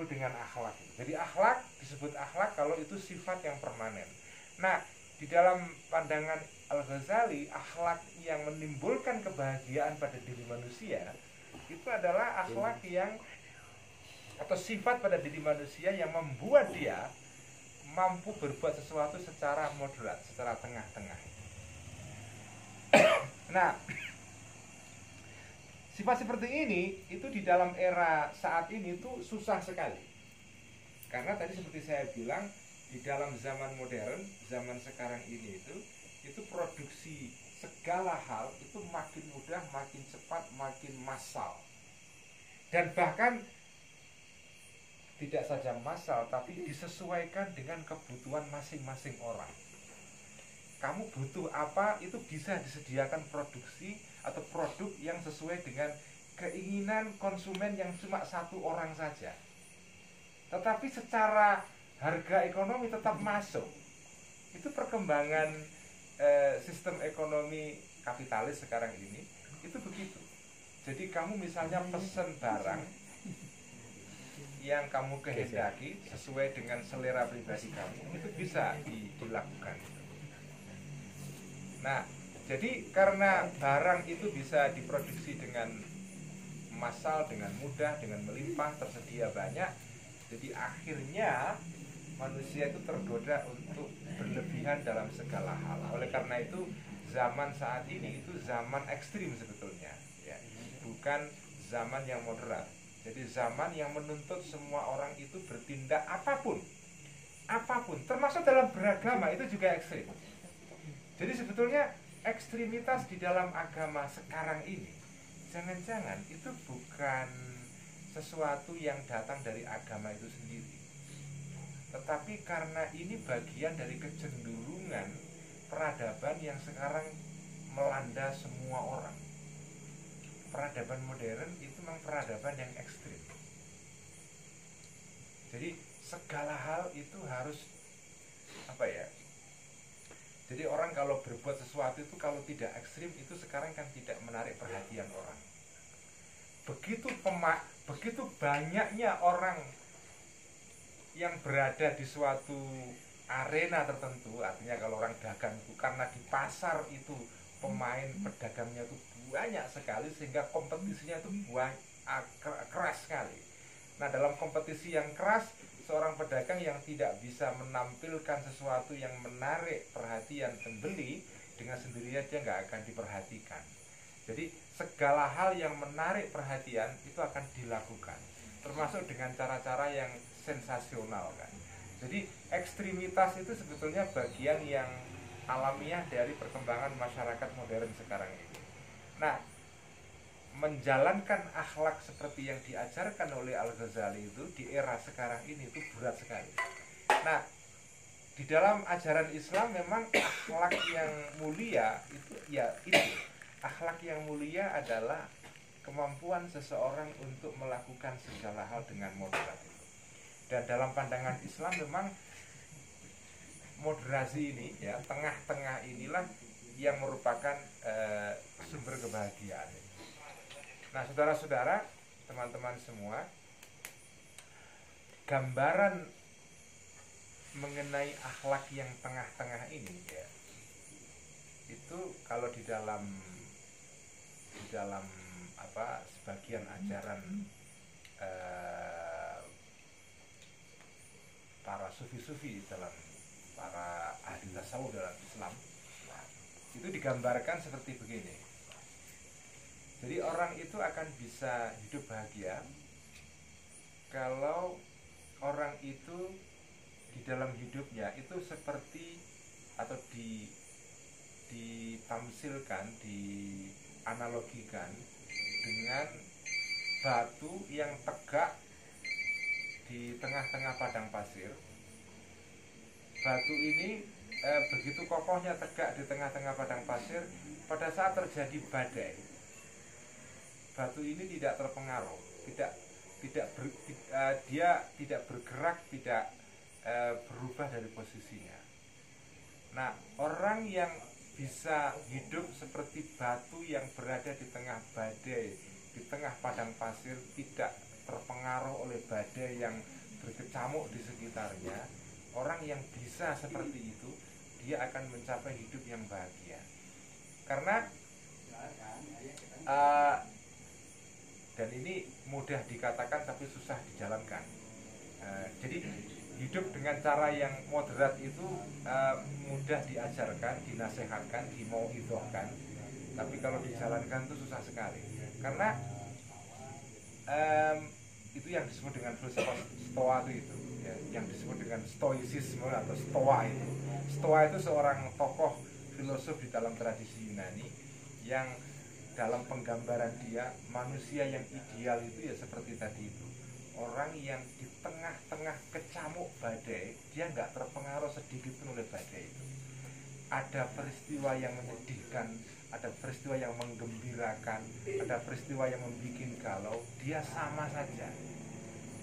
disebut dengan akhlak. Jadi akhlak disebut akhlak kalau itu sifat yang permanen. Nah, di dalam pandangan Al-Ghazali, akhlak yang menimbulkan kebahagiaan pada diri manusia itu adalah akhlak yang atau sifat pada diri manusia yang membuat dia mampu berbuat sesuatu secara moderat, secara tengah-tengah. Nah, sifat seperti ini itu di dalam era saat ini itu susah sekali. Karena tadi seperti saya bilang, di dalam zaman modern, zaman sekarang ini itu produksi segala hal itu makin mudah, makin cepat, makin massal. Dan bahkan tidak saja massal, tapi disesuaikan dengan kebutuhan masing-masing orang. Kamu butuh apa, itu bisa disediakan produksi atau produk yang sesuai dengan keinginan konsumen yang cuma satu orang saja. Tetapi secara harga ekonomi tetap masuk. Itu perkembangan sistem ekonomi kapitalis sekarang ini, itu begitu. Jadi kamu misalnya pesen barang yang kamu kehendaki sesuai dengan selera pribadi kamu, itu bisa dilakukan. Nah, jadi karena barang itu bisa diproduksi dengan massal, dengan mudah, dengan melimpah, tersedia banyak, jadi akhirnya manusia itu tergoda untuk berlebihan dalam segala hal. Oleh karena itu zaman saat ini itu zaman ekstrim sebetulnya, ya. Bukan zaman yang moderat. Jadi zaman yang menuntut semua orang itu bertindak apapun, termasuk dalam beragama, itu juga ekstrim. Jadi sebetulnya ekstremitas di dalam agama sekarang ini jangan-jangan itu bukan sesuatu yang datang dari agama itu sendiri, tetapi karena ini bagian dari kecenderungan peradaban yang sekarang melanda semua orang. Peradaban modern itu memang peradaban yang ekstrim. Jadi segala hal itu harus apa ya? Jadi orang kalau berbuat sesuatu itu kalau tidak ekstrim itu sekarang kan tidak menarik perhatian orang. Begitu banyaknya orang yang berada di suatu arena tertentu, artinya kalau orang dagang itu karena di pasar itu pemain pedagangnya itu banyak sekali sehingga kompetisinya itu keras sekali. Nah, dalam kompetisi yang keras, seorang pedagang yang tidak bisa menampilkan sesuatu yang menarik perhatian pembeli, dengan sendirinya dia nggak akan diperhatikan. Jadi segala hal yang menarik perhatian itu akan dilakukan, termasuk dengan cara-cara yang sensasional kan. Jadi ekstremitas itu sebetulnya bagian yang alamiah dari perkembangan masyarakat modern sekarang ini. Nah, menjalankan akhlak seperti yang diajarkan oleh Al-Ghazali itu di era sekarang ini itu berat sekali. Nah, di dalam ajaran Islam memang akhlak yang mulia itu ya itu. Akhlak yang mulia adalah kemampuan seseorang untuk melakukan segala hal dengan moderat. Dan dalam pandangan Islam memang moderasi ini ya, tengah-tengah inilah yang merupakan sumber kebahagiaan. Nah, saudara-saudara, teman-teman semua, gambaran mengenai akhlak yang tengah-tengah ini ya, itu kalau di dalam sebagian ajaran para sufi-sufi, dalam para ahli tasawuf dalam Islam, itu digambarkan seperti begini. Jadi orang itu akan bisa hidup bahagia kalau orang itu di dalam hidupnya itu seperti atau ditamsilkan, dianalogikan dengan batu yang tegak di tengah-tengah padang pasir. Batu ini begitu kokohnya tegak di tengah-tengah padang pasir, pada saat terjadi badai, batu ini tidak terpengaruh, dia tidak bergerak, tidak berubah dari posisinya. Nah, orang yang bisa hidup seperti batu yang berada di tengah badai, di tengah padang pasir, tidak terpengaruh oleh badai yang berkecamuk di sekitarnya, orang yang bisa seperti itu, dia akan mencapai hidup yang bahagia. Karena dan ini mudah dikatakan tapi susah dijalankan. Jadi hidup dengan cara yang moderat itu mudah diajarkan, dinasehatkan, dimauidhahkan, tapi kalau dijalankan itu susah sekali. Karena itu yang disebut dengan filsafat Stoa itu ya, yang disebut dengan stoicisme atau Stoa itu. Stoa itu seorang tokoh filosof di dalam tradisi Yunani yang dalam penggambaran dia manusia yang ideal itu ya seperti tadi itu, orang yang di tengah-tengah kecamuk badai dia nggak terpengaruh sedikit pun oleh badai itu. Ada peristiwa yang menyedihkan, ada peristiwa yang menggembirakan, ada peristiwa yang membuat galau, dia sama saja.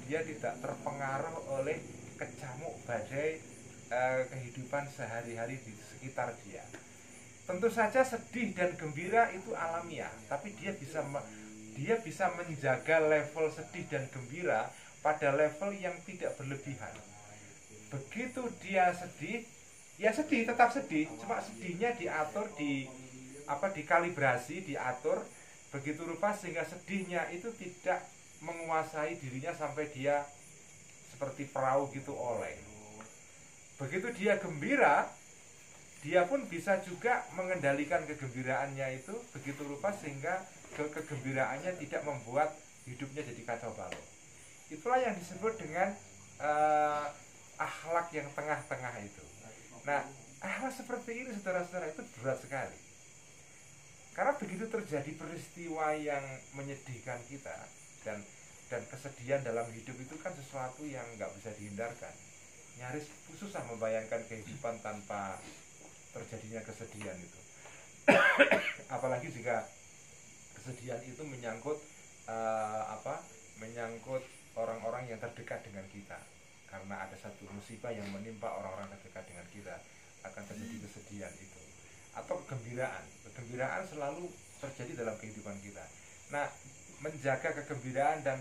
Dia tidak terpengaruh oleh kecamuk badai kehidupan sehari-hari di sekitar dia. Tentu saja sedih dan gembira itu alamiah, tapi dia bisa menjaga level sedih dan gembira pada level yang tidak berlebihan. Begitu dia sedih, ya sedih, tetap sedih, cuma sedihnya diatur, dikalibrasi, diatur begitu rupa sehingga sedihnya itu tidak menguasai dirinya sampai dia seperti perahu gitu oleng. Begitu dia gembira, dia pun bisa juga mengendalikan kegembiraannya itu begitu rupa sehingga kegembiraannya tidak membuat hidupnya jadi kacau balau. Itulah yang disebut dengan akhlak yang tengah-tengah itu. Nah, akhlak seperti ini saudara-saudara itu berat sekali. Karena begitu terjadi peristiwa yang menyedihkan kita dan kesedihan dalam hidup itu kan sesuatu yang nggak bisa dihindarkan. Nyaris susah membayangkan kehidupan tanpa terjadinya kesedihan itu. Apalagi jika kesedihan itu menyangkut menyangkut orang-orang yang terdekat dengan kita. Karena ada satu musibah yang menimpa orang-orang terdekat dengan kita, akan terjadi kesedihan itu. Atau kegembiraan selalu terjadi dalam kehidupan kita. Nah, menjaga kegembiraan dan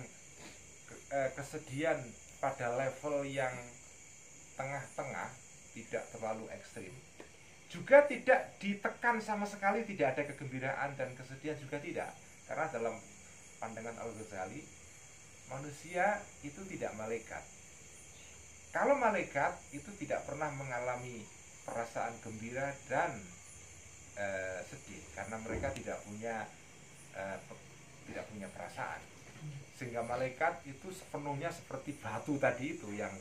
kesedihan pada level yang tengah-tengah, tidak terlalu ekstrim, juga tidak ditekan sama sekali, tidak ada kegembiraan dan kesedihan juga tidak. Karena dalam pandangan Al-Ghazali, manusia itu tidak malaikat. Kalau malaikat itu tidak pernah mengalami perasaan gembira dan sedih, karena mereka tidak punya perasaan. Sehingga malaikat itu sepenuhnya seperti batu tadi itu yang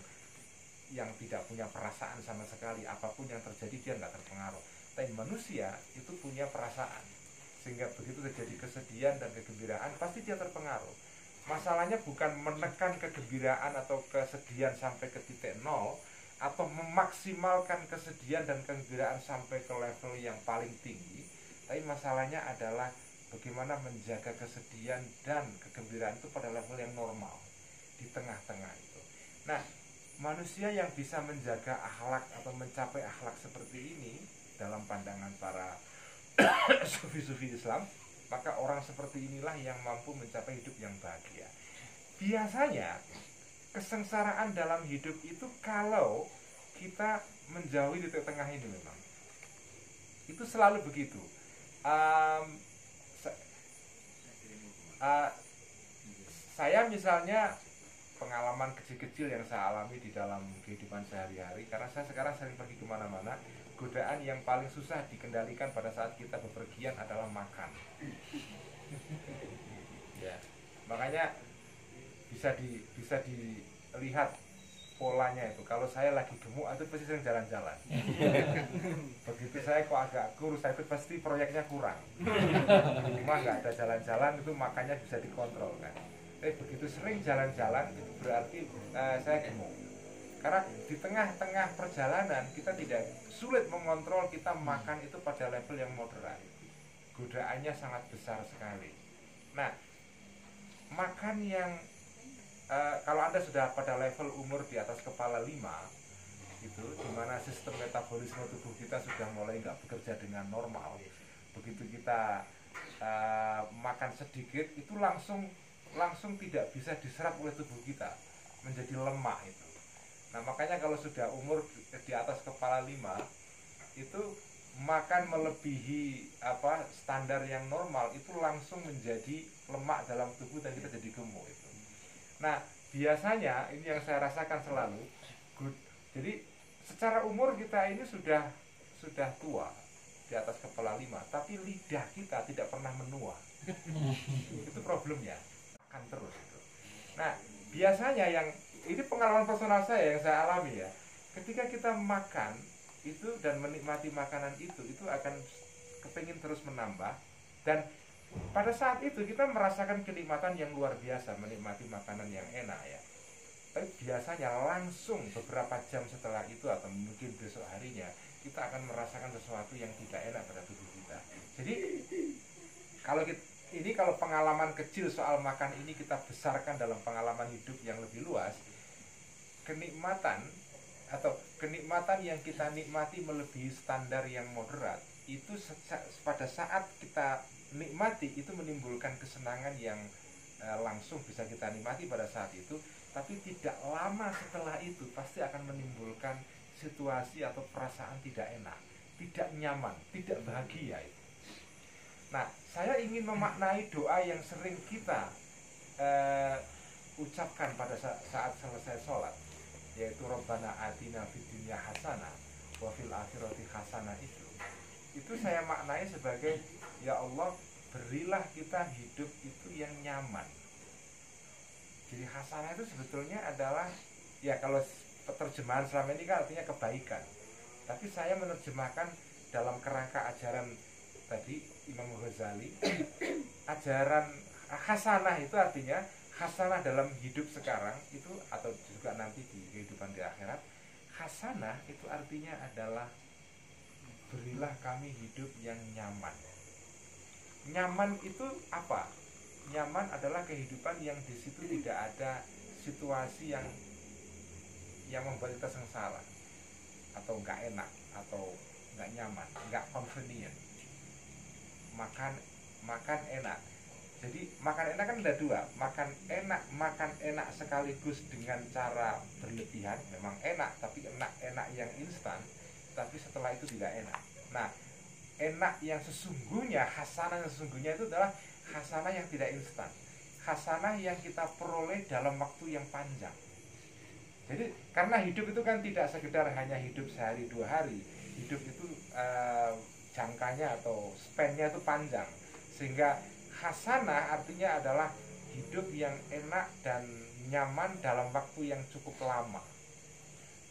tidak punya perasaan sama sekali. Apapun yang terjadi dia nggak terpengaruh. Tapi manusia itu punya perasaan, sehingga begitu terjadi kesedihan dan kegembiraan pasti dia terpengaruh. Masalahnya bukan menekan kegembiraan atau kesedihan sampai ke titik nol, atau memaksimalkan kesedihan dan kegembiraan sampai ke level yang paling tinggi. Tapi masalahnya adalah bagaimana menjaga kesedihan dan kegembiraan itu pada level yang normal, di tengah-tengah itu. Nah, manusia yang bisa menjaga akhlak atau mencapai akhlak seperti ini dalam pandangan para sufi-sufi Islam, maka orang seperti inilah yang mampu mencapai hidup yang bahagia. Biasanya kesengsaraan dalam hidup itu kalau kita menjauhi titik tengah ini, memang itu selalu begitu. Saya misalnya pengalaman kecil-kecil yang saya alami di dalam kehidupan sehari-hari, karena saya sekarang sering pergi kemana-mana, godaan yang paling susah dikendalikan pada saat kita bepergian adalah makan. Ya, makanya bisa dilihat polanya itu. Kalau saya lagi gemuk itu pasti sering jalan-jalan. Begitu saya kok agak kurus, saya itu pasti proyeknya kurang. Di rumah nggak ada jalan-jalan, itu makanya bisa dikontrol kan. Tapi begitu sering jalan-jalan itu berarti saya gemuk. Karena di tengah-tengah perjalanan kita tidak sulit mengontrol, kita makan itu pada level yang moderat. Godaannya sangat besar sekali. Nah, makan yang kalau Anda sudah pada level umur di atas kepala 5 itu, dimana sistem metabolisme tubuh kita sudah mulai nggak bekerja dengan normal. Begitu kita makan sedikit itu langsung langsung tidak bisa diserap oleh tubuh kita, menjadi lemak itu. Nah makanya kalau sudah umur di atas kepala 5 itu makan melebihi standar yang normal itu langsung menjadi lemak dalam tubuh dan kita jadi gemuk itu. Nah biasanya ini yang saya rasakan selalu, jadi secara umur kita ini sudah tua di atas kepala 5, tapi lidah kita tidak pernah menua. Itu problemnya, makan terus itu. Nah biasanya yang ini pengalaman personal saya yang saya alami ya, ketika kita makan itu dan menikmati makanan itu akan kepingin terus menambah, dan pada saat itu kita merasakan kenikmatan yang luar biasa menikmati makanan yang enak ya. Tapi biasanya langsung beberapa jam setelah itu atau mungkin besok harinya kita akan merasakan sesuatu yang tidak enak pada tubuh kita. Jadi kalau pengalaman kecil soal makan ini kita besarkan dalam pengalaman hidup yang lebih luas, kenikmatan yang kita nikmati melebihi standar yang moderat itu pada saat kita nikmati itu menimbulkan kesenangan yang langsung bisa kita nikmati pada saat itu, tapi tidak lama setelah itu pasti akan menimbulkan situasi atau perasaan tidak enak, tidak nyaman, tidak bahagia itu. Nah, saya ingin memaknai doa yang sering kita ucapkan pada saat selesai sholat, yaitu Rabbana atina fid dunya hasanah wa fil akhirati hasanah itu saya maknai sebagai ya Allah, berilah kita hidup itu yang nyaman. Jadi hasanah itu sebetulnya adalah ya kalau terjemahan selama ini kan artinya kebaikan. Tapi saya menerjemahkan dalam kerangka ajaran tadi Imam Ghazali, ajaran hasanah itu artinya hasanah dalam hidup sekarang itu atau juga nanti di kehidupan di akhirat. Hasanah itu artinya adalah berilah kami hidup yang nyaman. Nyaman itu apa? Nyaman adalah kehidupan yang di situ tidak ada situasi yang membuat kita sengsara atau nggak enak atau nggak nyaman, nggak convenient. Makan enak. Jadi makan enak kan ada dua, makan enak sekaligus dengan cara berlebihan, memang enak tapi enak yang instan, tapi setelah itu tidak enak. Nah, enak yang sesungguhnya, hasanah yang sesungguhnya itu adalah hasanah yang tidak instan, hasanah yang kita peroleh dalam waktu yang panjang. Jadi karena hidup itu kan tidak sekedar hanya hidup sehari dua hari, hidup itu jangkanya atau span-nya itu panjang, sehingga hasanah artinya adalah hidup yang enak dan nyaman dalam waktu yang cukup lama.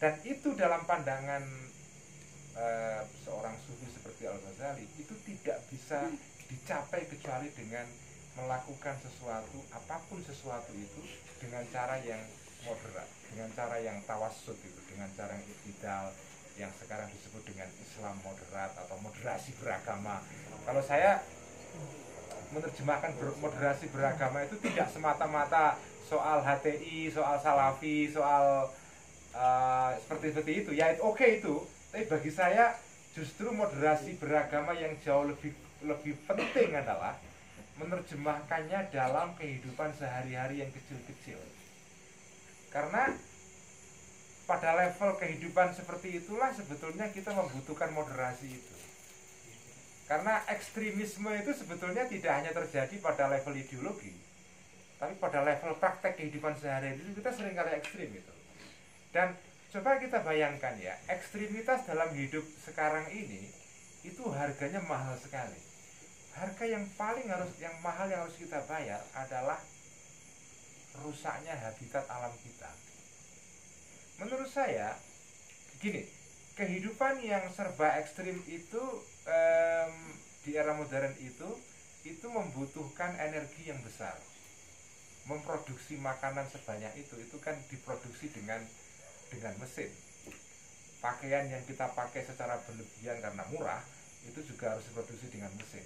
Dan itu dalam pandangan seorang sufi seperti Al-Ghazali itu tidak bisa dicapai kecuali dengan melakukan sesuatu, apapun sesuatu itu dengan cara yang moderat, dengan cara yang tawassut itu, dengan cara yang iktidal, yang sekarang disebut dengan Islam moderat atau moderasi beragama. Kalau saya menerjemahkan moderasi beragama itu tidak semata-mata soal HTI, soal Salafi, soal seperti itu. Ya oke itu, tapi bagi saya justru moderasi beragama yang jauh lebih penting adalah menerjemahkannya dalam kehidupan sehari-hari yang kecil-kecil. Karena pada level kehidupan seperti itulah sebetulnya kita membutuhkan moderasi itu. Karena ekstremisme itu sebetulnya tidak hanya terjadi pada level ideologi, tapi pada level praktek kehidupan sehari-hari itu kita seringkali ekstrim itu. Dan coba kita bayangkan ya, ekstremitas dalam hidup sekarang ini itu harganya mahal sekali. Harga yang mahal yang harus kita bayar adalah rusaknya habitat alam kita. Menurut saya gini, kehidupan yang serba ekstrim itu di era modern itu membutuhkan energi yang besar. Memproduksi makanan sebanyak itu kan diproduksi dengan mesin. Pakaian yang kita pakai secara berlebihan karena murah itu juga harus diproduksi dengan mesin.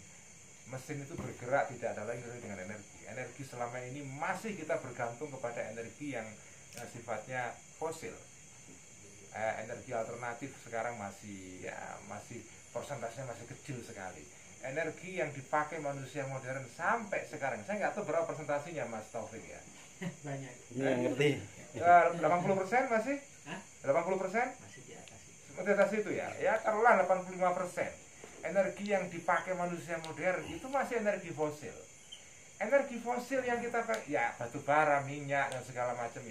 Mesin itu bergerak tidak ada lagi dengan energi. Energi selama ini masih kita bergantung kepada energi yang sifatnya fosil. Energi alternatif sekarang masih persentasenya masih kecil sekali. energi yang dipakai manusia modern sampai sekarang, saya nggak tahu berapa persentasinya Mas Taufik ya. Banyak. Ini yang ngerti. 80% masih? Hah? 80%? Masih di atas itu. Seperti atas itu ya. Ya taruhlah 85%. Energi yang dipakai manusia modern itu masih energi fosil. Energi fosil yang kita pakai, ya batu bara, minyak dan segala macam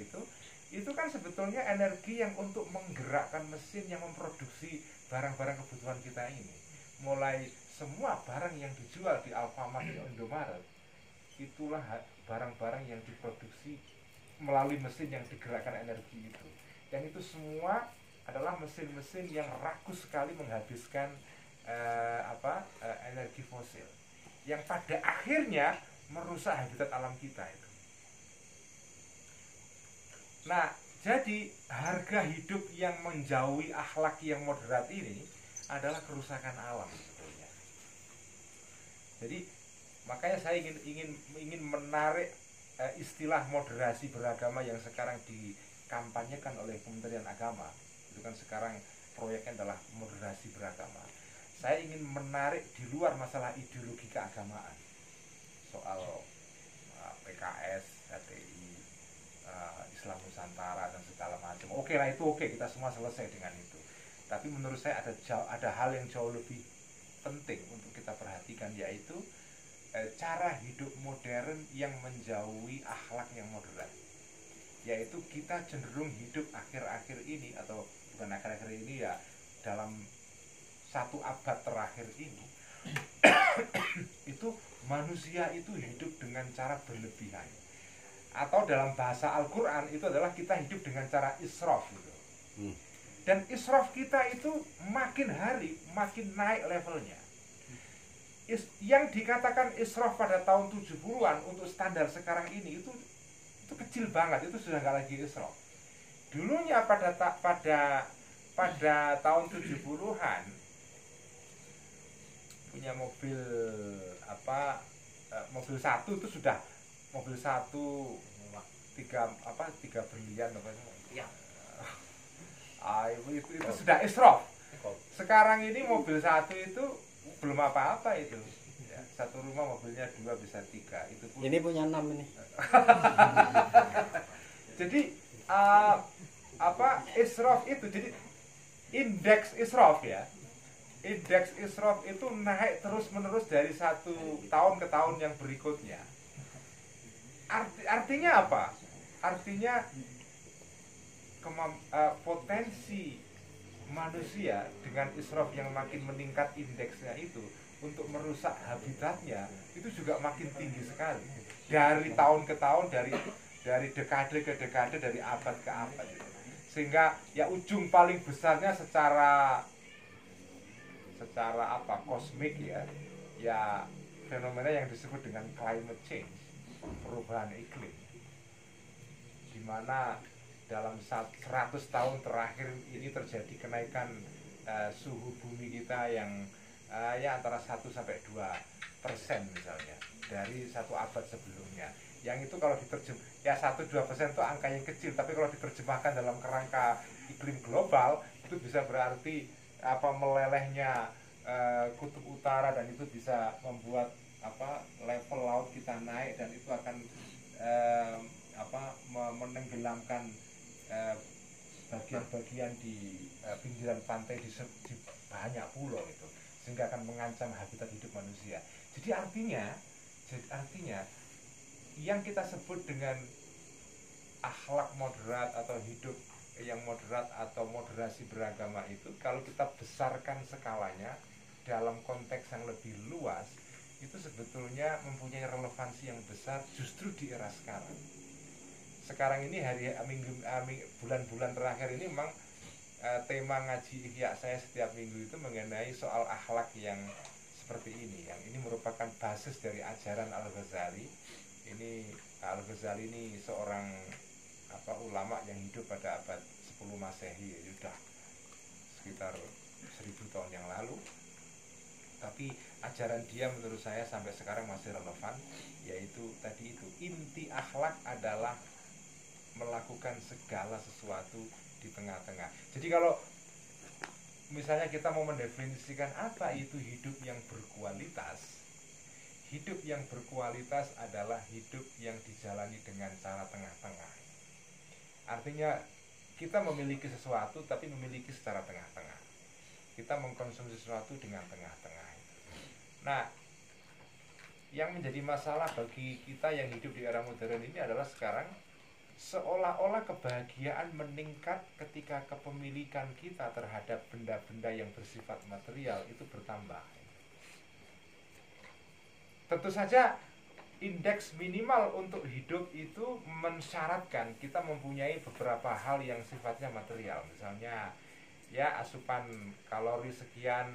itu kan sebetulnya energi yang untuk menggerakkan mesin yang memproduksi barang-barang kebutuhan kita ini. Mulai semua barang yang dijual di Alfamart, di Indomaret, itulah barang-barang yang diproduksi melalui mesin yang digerakkan energi itu. Dan itu semua adalah mesin-mesin yang rakus sekali menghabiskan energi fosil, yang pada akhirnya merusak habitat alam kita itu. Nah, jadi harga hidup yang menjauhi akhlak yang moderat ini adalah kerusakan alam sebetulnya. Jadi makanya saya ingin menarik istilah moderasi beragama yang sekarang dikampanyekan oleh Kementerian Agama. Itu kan sekarang proyeknya adalah moderasi beragama. Saya ingin menarik di luar masalah ideologi keagamaan, soal PKS, HTI, Islam Nusantara dan segala macam. Oke lah, itu oke, kita semua selesai dengan itu. Tapi menurut saya ada hal yang jauh lebih penting untuk kita perhatikan, yaitu cara hidup modern yang menjauhi akhlak yang moderat. Yaitu kita cenderung hidup akhir-akhir ini, atau bukan akhir-akhir ini ya, dalam 1 abad terakhir ini itu manusia itu hidup dengan cara berlebihan, atau dalam bahasa Al-Quran itu adalah kita hidup dengan cara israf gitu. Dan israf kita itu makin hari makin naik levelnya. Yang dikatakan israf pada tahun 70-an untuk standar sekarang ini itu kecil banget, itu sudah nggak lagi israf. Dulunya pada tahun 70-an punya mobil mobil satu itu sudah mobil satu 3 brilian Ya. Itu sudah israf. Sekarang ini mobil satu itu belum apa-apa itu ya, satu rumah mobilnya 2 bisa 3 itu pun. Ini punya 6 ini. Jadi israf itu, jadi indeks israf ya, indeks israf itu naik terus menerus dari 1 tahun ke tahun yang berikutnya. Artinya apa? Artinya potensi manusia dengan israf yang makin meningkat indeksnya itu untuk merusak habitatnya itu juga makin tinggi sekali dari tahun ke tahun, dari dekade ke dekade, dari abad ke abad gitu. Sehingga ya ujung paling besarnya secara kosmik ya fenomena yang disebut dengan climate change, perubahan iklim, di mana dalam 100 tahun terakhir ini terjadi kenaikan suhu bumi kita yang ya antara 1-2% misalnya dari 1 abad sebelumnya. Yang itu kalau ya 1-2% itu angka yang kecil, tapi kalau diterjemahkan dalam kerangka iklim global itu bisa berarti melelehnya kutub utara, dan itu bisa membuat level laut kita naik, dan itu akan menenggelamkan bagian-bagian di pinggiran pantai di banyak pulau itu, sehingga akan mengancam habitat hidup manusia. Jadi artinya yang kita sebut dengan akhlak moderat atau hidup yang moderat atau moderasi beragama itu, kalau kita besarkan skalanya dalam konteks yang lebih luas, itu sebetulnya mempunyai relevansi yang besar justru di era sekarang. Sekarang ini bulan-bulan terakhir ini memang tema ngaji Ihya saya setiap minggu itu mengenai soal akhlak yang seperti ini, yang ini merupakan basis dari ajaran Al-Ghazali. Ini Al-Ghazali ini seorang ulama yang hidup pada abad 10 Masehi, ya sudah sekitar 1000 tahun yang lalu. Tapi ajaran dia menurut saya sampai sekarang masih relevan, yaitu tadi itu, inti akhlak adalah melakukan segala sesuatu di tengah-tengah. Jadi kalau misalnya kita mau mendefinisikan apa itu hidup yang berkualitas. Hidup yang berkualitas adalah hidup yang dijalani dengan cara tengah-tengah. Artinya kita memiliki sesuatu tapi memiliki secara tengah-tengah. Kita mengkonsumsi sesuatu dengan tengah-tengah. Nah, yang menjadi masalah bagi kita yang hidup di era modern ini adalah sekarang seolah-olah kebahagiaan meningkat ketika kepemilikan kita terhadap benda-benda yang bersifat material itu bertambah. Tentu saja indeks minimal untuk hidup itu mensyaratkan kita mempunyai beberapa hal yang sifatnya material. Misalnya ya asupan kalori sekian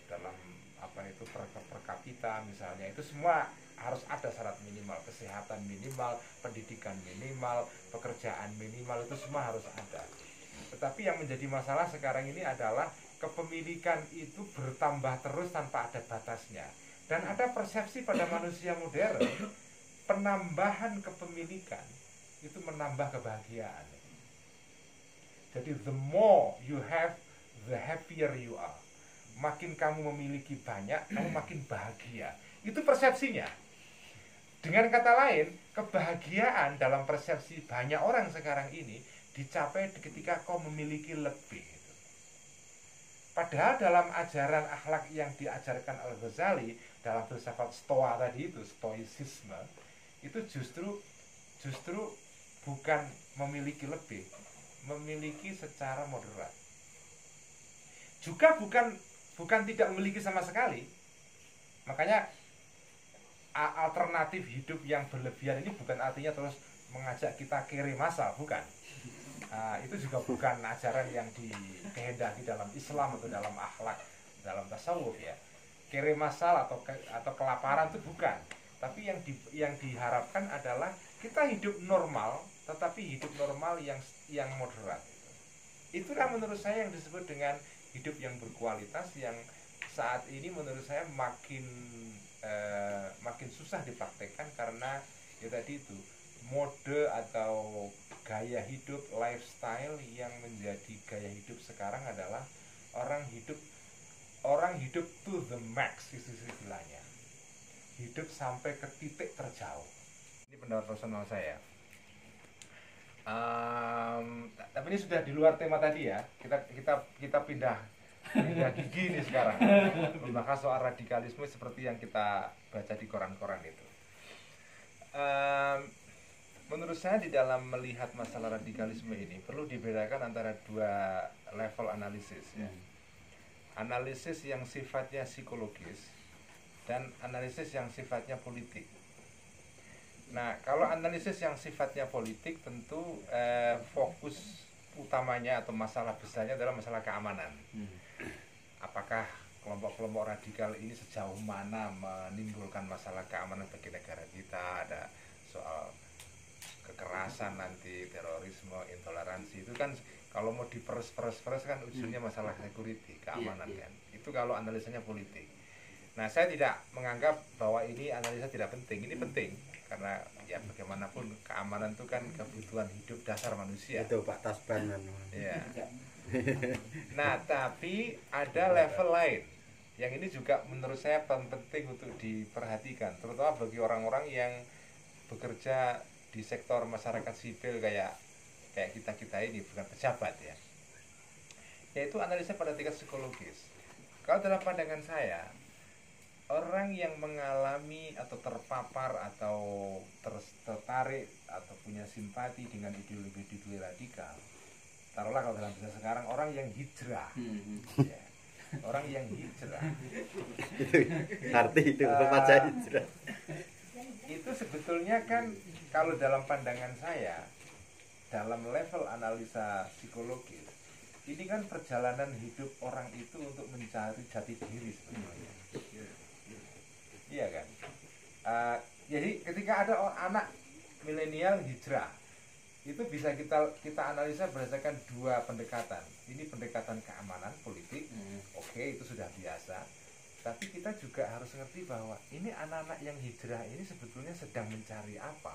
dalam per kapita misalnya, itu semua harus ada syarat minimal, kesehatan minimal, pendidikan minimal, pekerjaan minimal, itu semua harus ada. Tetapi yang menjadi masalah sekarang ini adalah kepemilikan itu bertambah terus tanpa ada batasnya. Dan ada persepsi pada manusia modern, penambahan kepemilikan itu menambah kebahagiaan. Jadi the more you have, the happier you are. Makin kamu memiliki banyak, kamu makin bahagia. Itu persepsinya. Dengan kata lain, kebahagiaan dalam persepsi banyak orang sekarang ini dicapai ketika kau memiliki lebih. Padahal dalam ajaran akhlak yang diajarkan Al-Ghazali dalam filsafat Stoa tadi itu, stoicisme, itu justru bukan memiliki lebih, memiliki secara moderat. Juga bukan tidak memiliki sama sekali. Makanya alternatif hidup yang berlebihan ini bukan artinya terus mengajak kita kere massal, bukan. Itu juga bukan ajaran yang dikehendaki dalam Islam atau dalam akhlak, dalam tasawuf ya. Kere massal atau kelaparan itu bukan. Tapi yang diharapkan adalah kita hidup normal, tetapi hidup normal yang moderat. Itulah menurut saya yang disebut dengan hidup yang berkualitas, yang saat ini menurut saya makin susah dipraktekkan karena ya tadi itu mode atau gaya hidup, lifestyle yang menjadi gaya hidup sekarang adalah orang hidup to the max istilahnya, hidup sampai ke titik terjauh. Ini pendapat personal saya. Tapi ini sudah di luar tema tadi ya. Kita pindah gigi nih sekarang. Membahas soal radikalisme seperti yang kita baca di koran-koran itu. Menurut saya di dalam melihat masalah radikalisme ini perlu dibedakan antara dua level analisis ya. Analisis yang sifatnya psikologis dan analisis yang sifatnya politik. Nah, kalau analisis yang sifatnya politik tentu fokus utamanya atau masalah besarnya adalah masalah keamanan. Apakah kelompok-kelompok radikal ini sejauh mana menimbulkan masalah keamanan bagi negara kita, ada soal kekerasan nanti, terorisme, intoleransi, itu kan kalau mau diperes kan ujungnya masalah security, keamanan kan. Itu kalau analisanya politik. Nah, saya tidak menganggap bahwa ini analisa tidak penting. Ini penting karena ya bagaimanapun keamanan itu kan kebutuhan hidup dasar manusia. Itu Pak Tasban. Ya. Nah, tapi ada level lain yang ini juga menurut saya penting untuk diperhatikan, terutama bagi orang-orang yang bekerja di sektor masyarakat sipil kayak kita ini, bukan pejabat ya. Yaitu analisa pada tingkat psikologis. Kalau dalam pandangan saya, orang yang mengalami atau terpapar atau tertarik atau punya simpati dengan ideologi radikal, taruhlah kalau dalam bahasa sekarang orang yang hijrah, ya, orang yang hijrah, arti itu baca hijrah. Itu sebetulnya kan kalau dalam pandangan saya, dalam level analisa psikologis, ini kan perjalanan hidup orang itu untuk mencari jati diri sebenarnya. Iya kan? Jadi ketika ada anak milenial hijrah, itu bisa kita analisa berdasarkan dua pendekatan. Ini pendekatan keamanan politik, oke, itu sudah biasa. Tapi kita juga harus ngerti bahwa ini anak-anak yang hijrah ini sebetulnya sedang mencari apa.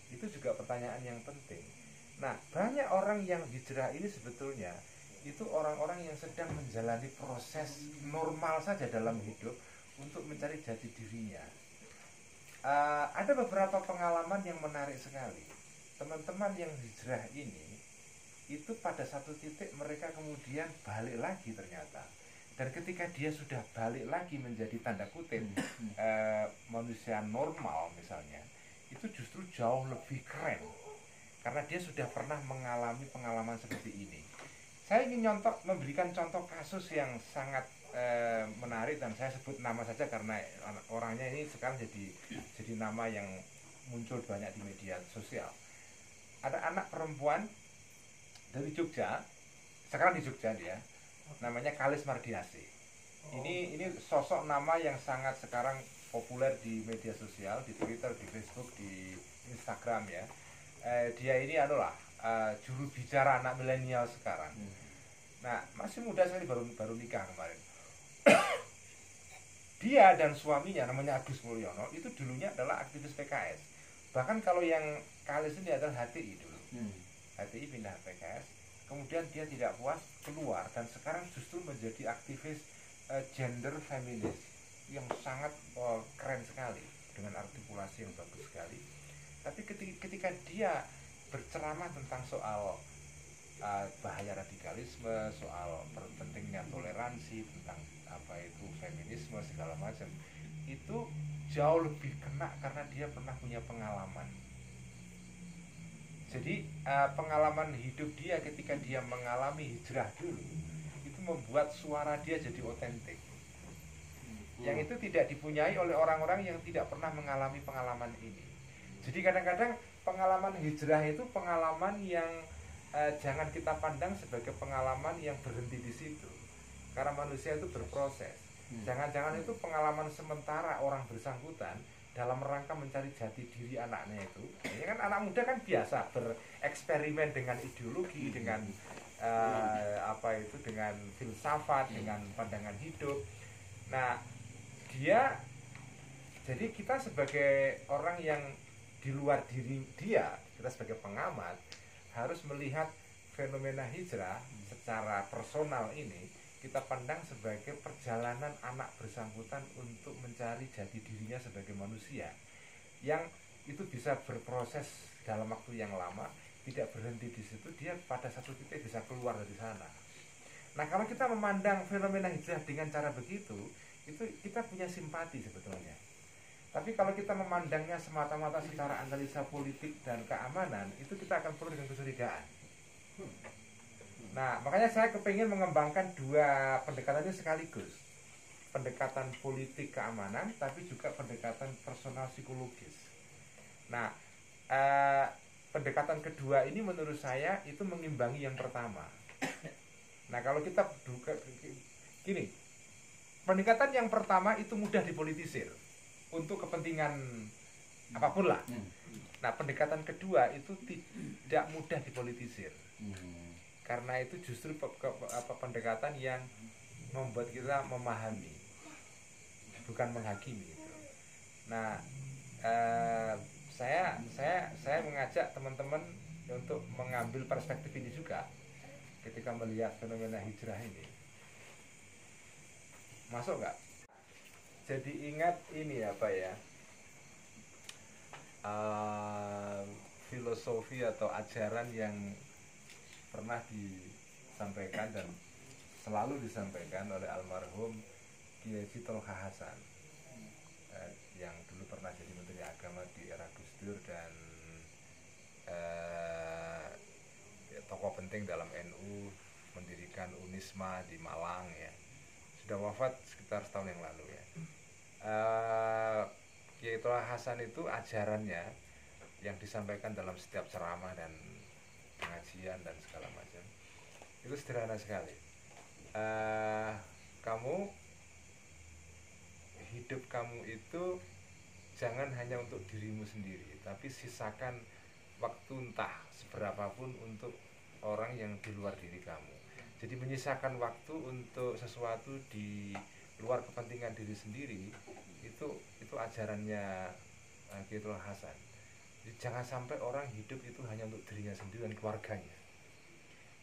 Itu juga pertanyaan yang penting. Nah, banyak orang yang hijrah ini sebetulnya itu orang-orang yang sedang menjalani proses normal saja dalam hidup untuk mencari jati dirinya. Ada beberapa pengalaman yang menarik sekali. Teman-teman yang hijrah ini itu pada satu titik mereka kemudian balik lagi ternyata. Dan ketika dia sudah balik lagi menjadi tanda kutip manusia normal misalnya, itu justru jauh lebih keren karena dia sudah pernah mengalami pengalaman seperti ini. Saya ingin memberikan contoh kasus yang sangat menarik, dan saya sebut nama saja karena orangnya ini sekarang jadi nama yang muncul banyak di media sosial. Ada anak perempuan dari Jogja, sekarang di Jogja dia, namanya Kalis Mardiasih. Ini sosok nama yang sangat sekarang populer di media sosial, di Twitter, di Facebook, di Instagram ya. Dia ini adalah juru bicara anak milenial sekarang. Nah, masih muda sekali, baru nikah kemarin. Dia dan suaminya namanya Agus Mulyono itu dulunya adalah aktivis PKS. Bahkan kalau yang Kalis ini adalah HTI dulu. HTI pindah PKS, kemudian dia tidak puas keluar dan sekarang justru menjadi aktivis gender feminis yang sangat keren sekali dengan artikulasi yang bagus sekali. Tapi ketika dia berceramah tentang soal bahaya radikalisme, soal pentingnya toleransi, tentang apa itu feminisme segala macam, itu jauh lebih kena karena dia pernah punya pengalaman. Jadi pengalaman hidup dia ketika dia mengalami hijrah dulu itu membuat suara dia jadi otentik. Yang itu tidak dipunyai oleh orang-orang yang tidak pernah mengalami pengalaman ini. Jadi kadang-kadang pengalaman hijrah itu pengalaman yang jangan kita pandang sebagai pengalaman yang berhenti di situ. Karena manusia itu berproses. Jangan-jangan itu pengalaman sementara orang bersangkutan dalam rangka mencari jati diri anaknya itu. Ini kan anak muda kan biasa bereksperimen dengan ideologi, dengan dengan filsafat, dengan pandangan hidup. Nah, jadi kita sebagai orang yang di luar diri dia, kita sebagai pengamat harus melihat fenomena hijrah secara personal ini kita pandang sebagai perjalanan anak bersangkutan untuk mencari jati dirinya sebagai manusia yang itu bisa berproses dalam waktu yang lama, tidak berhenti di situ, dia pada satu titik bisa keluar dari sana. Nah, kalau kita memandang fenomena hijrah dengan cara begitu, itu kita punya simpati sebetulnya. Tapi kalau kita memandangnya semata-mata secara analisa politik dan keamanan, itu kita akan penuh dengan kecurigaan. Nah, makanya saya kepingin mengembangkan dua pendekatan ini sekaligus. Pendekatan politik keamanan, tapi juga pendekatan personal psikologis. Nah, pendekatan kedua ini menurut saya itu mengimbangi yang pertama. Nah, kalau kita gini, pendekatan yang pertama itu mudah dipolitisir untuk kepentingan apapun lah. Nah, pendekatan kedua itu tidak mudah dipolitisir. Karena itu justru pendekatan yang membuat kita memahami, bukan menghakimi gitu. Nah, saya mengajak teman-teman untuk mengambil perspektif ini juga ketika melihat fenomena hijrah ini. Masuk nggak? Jadi ingat ini filosofi atau ajaran yang pernah disampaikan dan selalu disampaikan oleh almarhum Kiai Haji Tolha Hasan yang dulu pernah jadi Menteri Agama di era Gus Dur dan tokoh penting dalam NU, mendirikan Unisma di Malang ya. Sudah wafat sekitar setahun yang lalu ya. Kiai Tolha Hasan itu ajarannya yang disampaikan dalam setiap ceramah dan pengajian dan segala macam itu sederhana sekali. Hidup kamu itu jangan hanya untuk dirimu sendiri, tapi sisakan waktu entah seberapapun untuk orang yang di luar diri kamu. Jadi menyisakan waktu untuk sesuatu di luar kepentingan diri sendiri itu ajarannya Kiai Tolha Hasan. Jadi jangan sampai orang hidup itu hanya untuk dirinya sendiri dan keluarganya,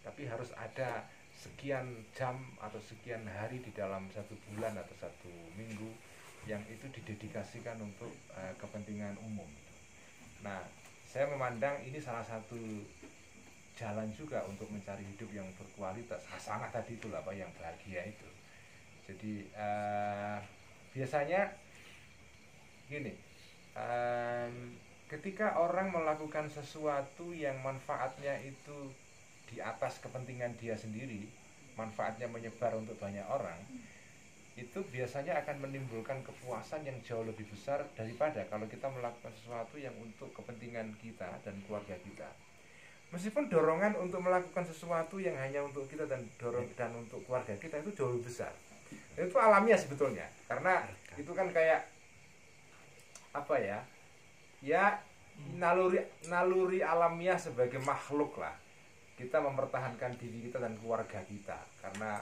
tapi harus ada sekian jam atau sekian hari di dalam satu bulan atau satu minggu yang itu didedikasikan untuk kepentingan umum. Nah, saya memandang ini salah satu jalan juga untuk mencari hidup yang berkualitas. Hasanah tadi itulah apa yang bahagia itu. Jadi biasanya gini, ketika orang melakukan sesuatu yang manfaatnya itu di atas kepentingan dia sendiri, manfaatnya menyebar untuk banyak orang, itu biasanya akan menimbulkan kepuasan yang jauh lebih besar daripada kalau kita melakukan sesuatu yang untuk kepentingan kita dan keluarga kita. Meskipun dorongan untuk melakukan sesuatu yang hanya untuk kita dan untuk keluarga kita itu jauh lebih besar. Dan itu alamiah sebetulnya, karena itu kan kayak apa ya? Ya naluri alamiah sebagai makhluk lah. Kita mempertahankan diri kita dan keluarga kita, karena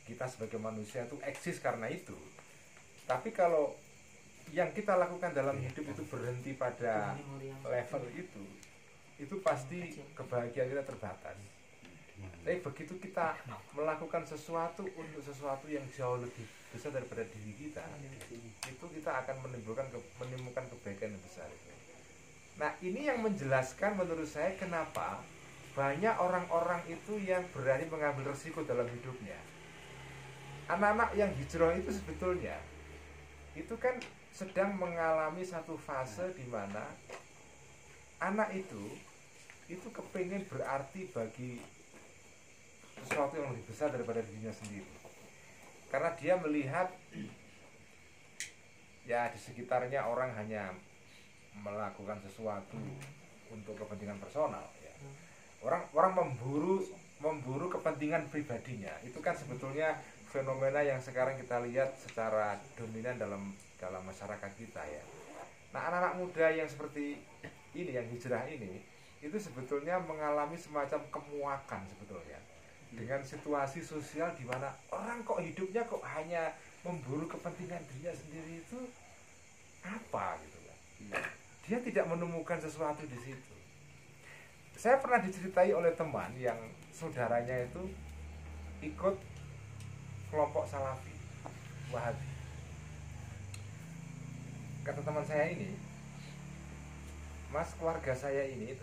kita sebagai manusia itu eksis karena itu. Tapi kalau yang kita lakukan dalam hidup itu berhenti pada level itu pasti kebahagiaan kita terbatas. Tapi begitu kita melakukan sesuatu untuk sesuatu yang jauh lebih besar daripada diri kita, itu kita akan menemukan kebaikan yang besar itu. Nah, ini yang menjelaskan menurut saya kenapa banyak orang-orang itu yang berani mengambil resiko dalam hidupnya. Anak-anak yang hijrah itu sebetulnya itu kan sedang mengalami satu fase di mana anak itu kepingin berarti bagi sesuatu yang lebih besar daripada dirinya sendiri. Karena dia melihat ya di sekitarnya orang hanya melakukan sesuatu untuk kepentingan personal ya. Orang memburu kepentingan pribadinya. Itu kan sebetulnya fenomena yang sekarang kita lihat secara dominan dalam masyarakat kita ya. Nah, anak-anak muda yang seperti ini, yang hijrah ini, itu sebetulnya mengalami semacam kemuakan sebetulnya dengan situasi sosial di mana orang kok hidupnya kok hanya memburu kepentingan dirinya sendiri, itu apa gitu kan. Dia tidak menemukan sesuatu di situ. Saya pernah diceritai oleh teman yang saudaranya itu ikut kelompok Salafi Wahabi. Kata teman saya ini, Mas, keluarga saya ini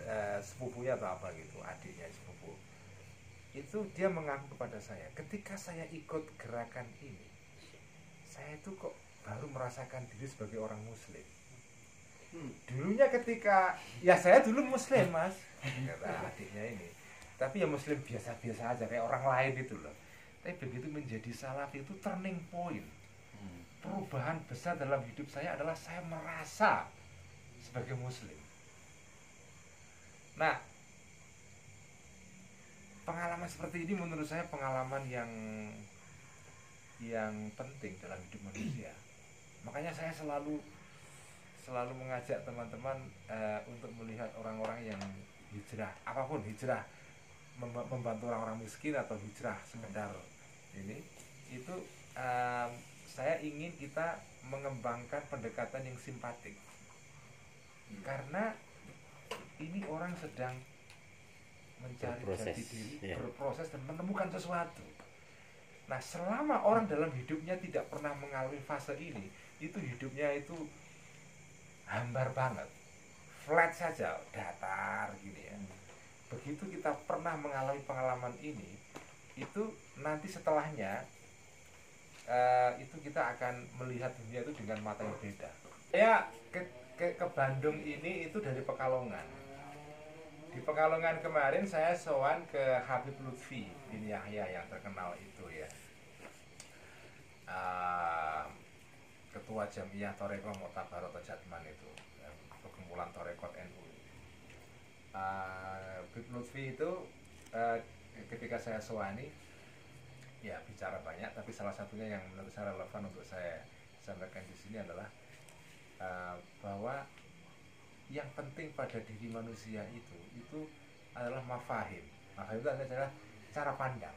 sepupunya atau apa gitu, adiknya sepupu, itu dia mengaku kepada saya, ketika saya ikut gerakan ini, saya itu kok baru merasakan diri sebagai orang muslim. Dulunya ketika, ya saya dulu muslim Mas, kata adiknya ini, tapi ya muslim biasa-biasa aja kayak orang lain itu loh. Tapi begitu menjadi Salafi itu turning point, perubahan besar dalam hidup saya adalah saya merasa sebagai muslim. Nah, pengalaman seperti ini menurut saya pengalaman yang penting dalam hidup manusia. Makanya saya selalu mengajak teman-teman untuk melihat orang-orang yang hijrah, apapun hijrah, membantu orang-orang miskin atau hijrah sekedar ini, itu saya ingin kita mengembangkan pendekatan yang simpatik, karena ini orang sedang mencari jati diri, berproses dan menemukan sesuatu. Nah, selama orang dalam hidupnya tidak pernah mengalami fase ini, itu hidupnya itu hambar banget, flat saja, datar gini ya. Begitu kita pernah mengalami pengalaman ini, itu nanti setelahnya itu kita akan melihat dunia itu dengan mata yang beda. Saya ke Bandung ini itu dari Pekalongan. Di Pekalongan kemarin saya sowan ke Habib Lutfi bin Yahya yang terkenal itu ya, ketua Jamiah Thorekoh Mu'tabarat Jatman itu, perkumpulan Thorekot NU. Habib Lutfi itu ketika saya sowani ya bicara banyak, tapi salah satunya yang menurut saya relevan untuk saya sampaikan di sini adalah bahwa yang penting pada diri manusia itu adalah mafahim. Mafahim itu adalah cara pandang.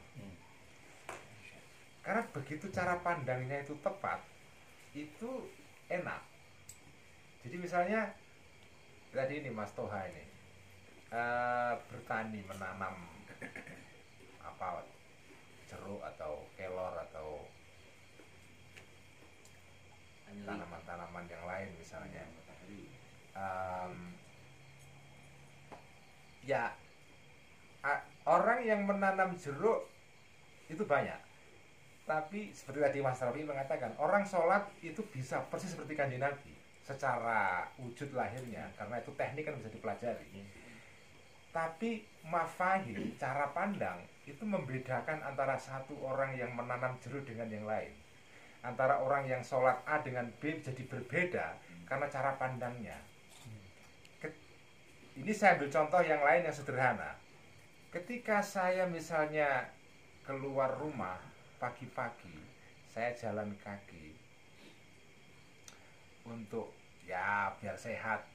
Karena begitu cara pandangnya itu tepat, itu enak. Jadi misalnya tadi ini Mas Toha ini bertani, menanam apa tanaman-tanaman yang lain misalnya. Em, ya orang yang menanam jeruk itu banyak, tapi seperti tadi Mas Rafi mengatakan, orang sholat itu bisa persis seperti Kanjeng Nabi secara wujud lahirnya, karena itu teknik kan bisa dipelajari. Tapi mafahim, cara pandang itu membedakan antara satu orang yang menanam jeruk dengan yang lain. Antara orang yang sholat A dengan B jadi berbeda karena cara pandangnya. Ini saya ambil contoh yang lain yang sederhana. Ketika saya misalnya keluar rumah pagi-pagi, saya jalan kaki untuk ya biar sehat,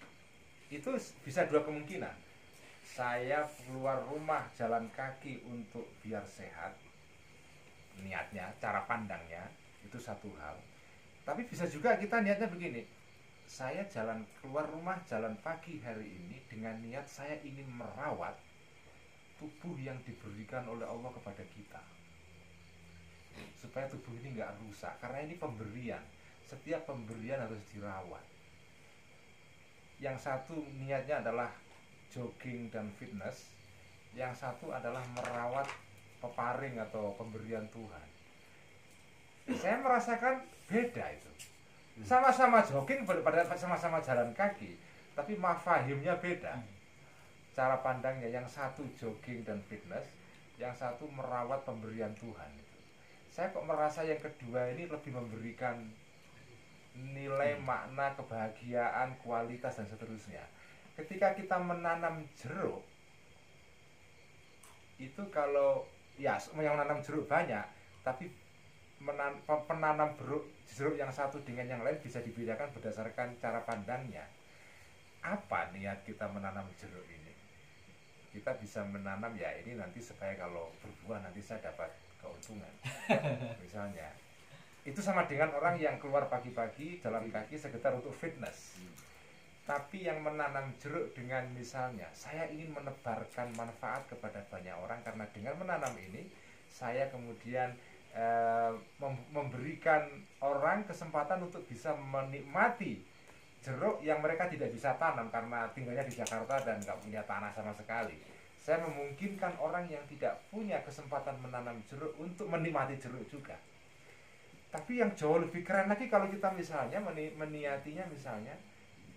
itu bisa dua kemungkinan. Saya keluar rumah jalan kaki untuk biar sehat, niatnya, cara pandangnya itu satu hal. Tapi bisa juga kita niatnya begini, saya jalan keluar rumah jalan pagi hari ini dengan niat saya ingin merawat tubuh yang diberikan oleh Allah kepada kita, supaya tubuh ini nggak rusak, karena ini pemberian. Setiap pemberian harus dirawat. Yang satu niatnya adalah jogging dan fitness, yang satu adalah merawat peparing atau pemberian Tuhan. Saya merasakan beda itu. Sama-sama jogging, pada sama-sama jalan kaki, tapi mafahimnya beda. Cara pandangnya, yang satu jogging dan fitness, yang satu merawat pemberian Tuhan itu. Saya kok merasa yang kedua ini lebih memberikan nilai, makna, kebahagiaan, kualitas dan seterusnya. Ketika kita menanam jeruk itu, kalau ya yang menanam jeruk banyak, tapi penanam jeruk yang satu dengan yang lain bisa dibedakan berdasarkan cara pandangnya. Apa niat kita menanam jeruk ini? Kita bisa menanam ya ini nanti supaya kalau berbuah nanti saya dapat keuntungan misalnya. Itu sama dengan orang yang keluar pagi-pagi jalan kaki sekedar untuk fitness. Tapi yang menanam jeruk dengan misalnya, saya ingin menebarkan manfaat kepada banyak orang, karena dengan menanam ini saya kemudian memberikan orang kesempatan untuk bisa menikmati jeruk yang mereka tidak bisa tanam karena tinggalnya di Jakarta dan nggak punya tanah sama sekali. Saya memungkinkan orang yang tidak punya kesempatan menanam jeruk untuk menikmati jeruk juga. Tapi yang jauh lebih keren lagi kalau kita misalnya meniatinya, misalnya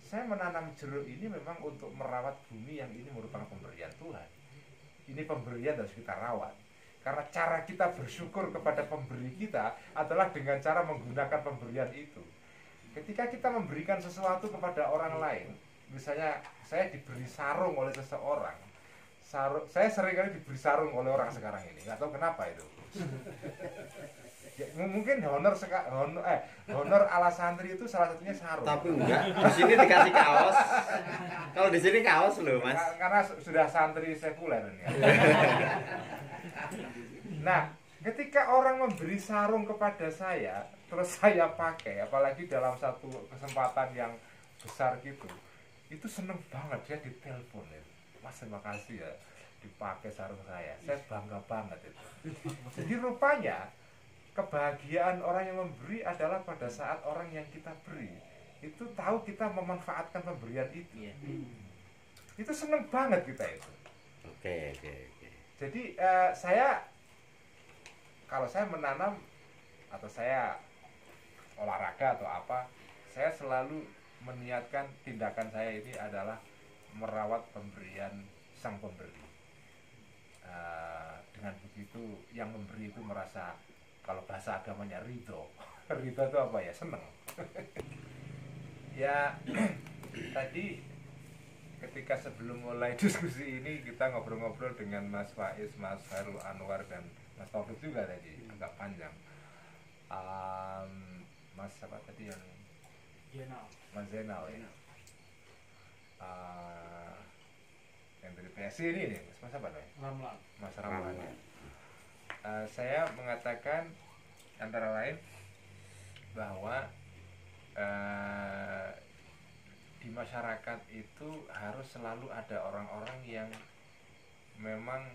saya menanam jeruk ini memang untuk merawat bumi yang ini merupakan pemberian Tuhan. Ini pemberian harus kita rawat. Karena cara kita bersyukur kepada pemberi kita adalah dengan cara menggunakan pemberian itu. Ketika kita memberikan sesuatu kepada orang lain, misalnya saya diberi sarung oleh seseorang, saya seringkali diberi sarung oleh orang sekarang ini, nggak tahu kenapa itu. Ya, mungkin honor ala santri itu salah satunya sarung. Tapi enggak, di sini dikasih kaos. Kalau di sini kaos loh, Mas. Karena sudah santri sekuler ini. Nah, ketika orang memberi sarung kepada saya, terus saya pakai, apalagi dalam satu kesempatan yang besar gitu, itu seneng banget. Dia ditelepon itu, Mas terima kasih ya dipakai sarung saya bangga banget itu. Jadi rupanya kebahagiaan orang yang memberi adalah pada saat orang yang kita beri itu tahu kita memanfaatkan pemberian itu. Itu seneng banget kita itu. Oke. Jadi kalau saya menanam atau saya olahraga atau apa, saya selalu meniatkan tindakan saya ini adalah merawat pemberian sang pemberi. Dengan begitu yang memberi itu merasa, kalau bahasa agamanya ridho. Ridho itu apa ya? Seneng. Ya tadi ketika sebelum mulai diskusi ini kita ngobrol-ngobrol dengan Mas Faiz, Mas Khairul Anwar dan Mas Taufik juga tadi, agak panjang. Mas apa tadi yang Mas Zainal ya. Yang dari PSI ini nih, Mas apa nih? Mas Ramlan ya. Saya mengatakan antara lain bahwa di masyarakat itu harus selalu ada orang-orang yang memang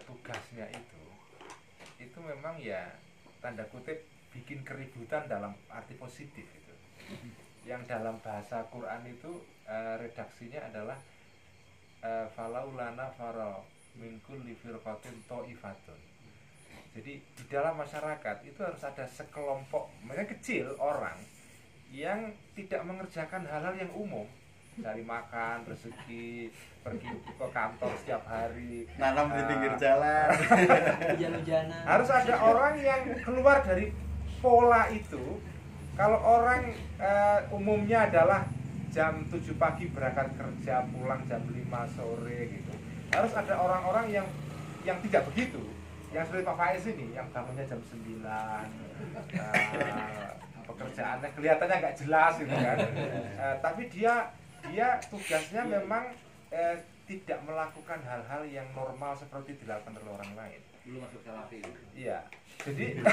tugasnya itu memang ya tanda kutip bikin keributan dalam arti positif itu. yang dalam bahasa Quran itu redaksinya adalah falaulana faro min kulli firqatin ta'ifatun. Jadi di dalam masyarakat itu harus ada sekelompok, mereka kecil orang yang tidak mengerjakan hal-hal yang umum, cari makan, rezeki, pergi ke kantor setiap hari, nanam di pinggir jalan, hujan-hujanan. harus ada orang yang keluar dari pola itu. Kalau orang umumnya adalah jam 7 pagi berangkat kerja, pulang jam 5 sore gitu, harus ada orang-orang yang tidak begitu, yang seperti Pak Faiz ini, yang bangunnya jam 9, pekerjaannya kelihatannya nggak jelas gitu kan, tapi dia tugasnya memang tidak melakukan hal-hal yang normal seperti dilakukan oleh orang lain. Belum masuk terapi. Iya, jadi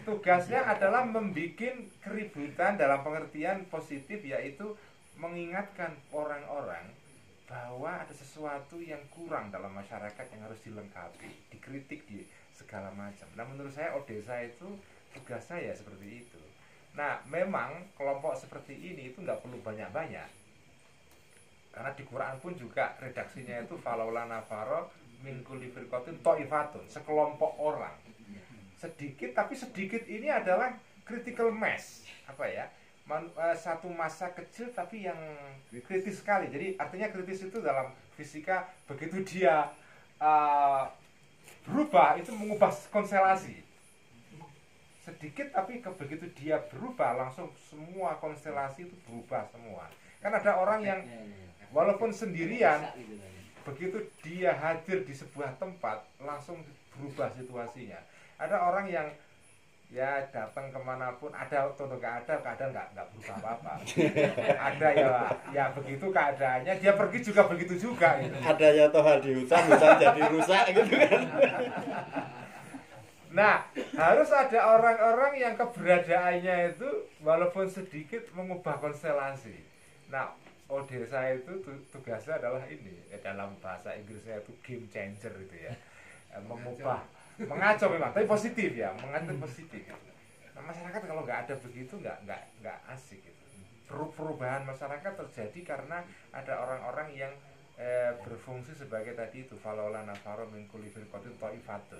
tugasnya adalah membuat keributan dalam pengertian positif, yaitu mengingatkan orang-orang bahwa ada sesuatu yang kurang dalam masyarakat yang harus dilengkapi, dikritik di segala macam. Nah, menurut saya Odesa itu tugas saya seperti itu. Nah, memang kelompok seperti ini itu nggak perlu banyak-banyak, karena di Quran pun juga redaksinya itu falaulana faro min kulli firqatin ta'ifatun, sekelompok orang. Sedikit, tapi sedikit ini adalah critical mass, apa ya, satu massa kecil tapi yang kritis sekali. Jadi artinya kritis itu dalam fisika, begitu dia berubah itu mengubah konstelasi. Sedikit tapi begitu dia berubah langsung semua konstelasi itu berubah semua. Kan ada orang yang walaupun sendirian, begitu dia hadir di sebuah tempat langsung berubah situasinya. Ada orang yang ya datang kemanapun, ada atau nggak ada, keadaan nggak berubah apa-apa. Ada ya begitu keadaannya, dia pergi juga begitu juga gitu. Ada ya toh di hutan jadi rusak gitu kan. Nah, harus ada orang-orang yang keberadaannya itu walaupun sedikit mengubah konstelasi. Nah, Odesa itu tugasnya adalah ini, dalam bahasa Inggrisnya itu game changer itu ya, mengubah, mengacau memang, tapi positif ya, mengacau positif. Nah, masyarakat kalau nggak ada begitu nggak asik gitu. Perubahan masyarakat terjadi karena ada orang-orang yang berfungsi sebagai tadi itu falaulana faro min kulli firqatin ta'ifatun.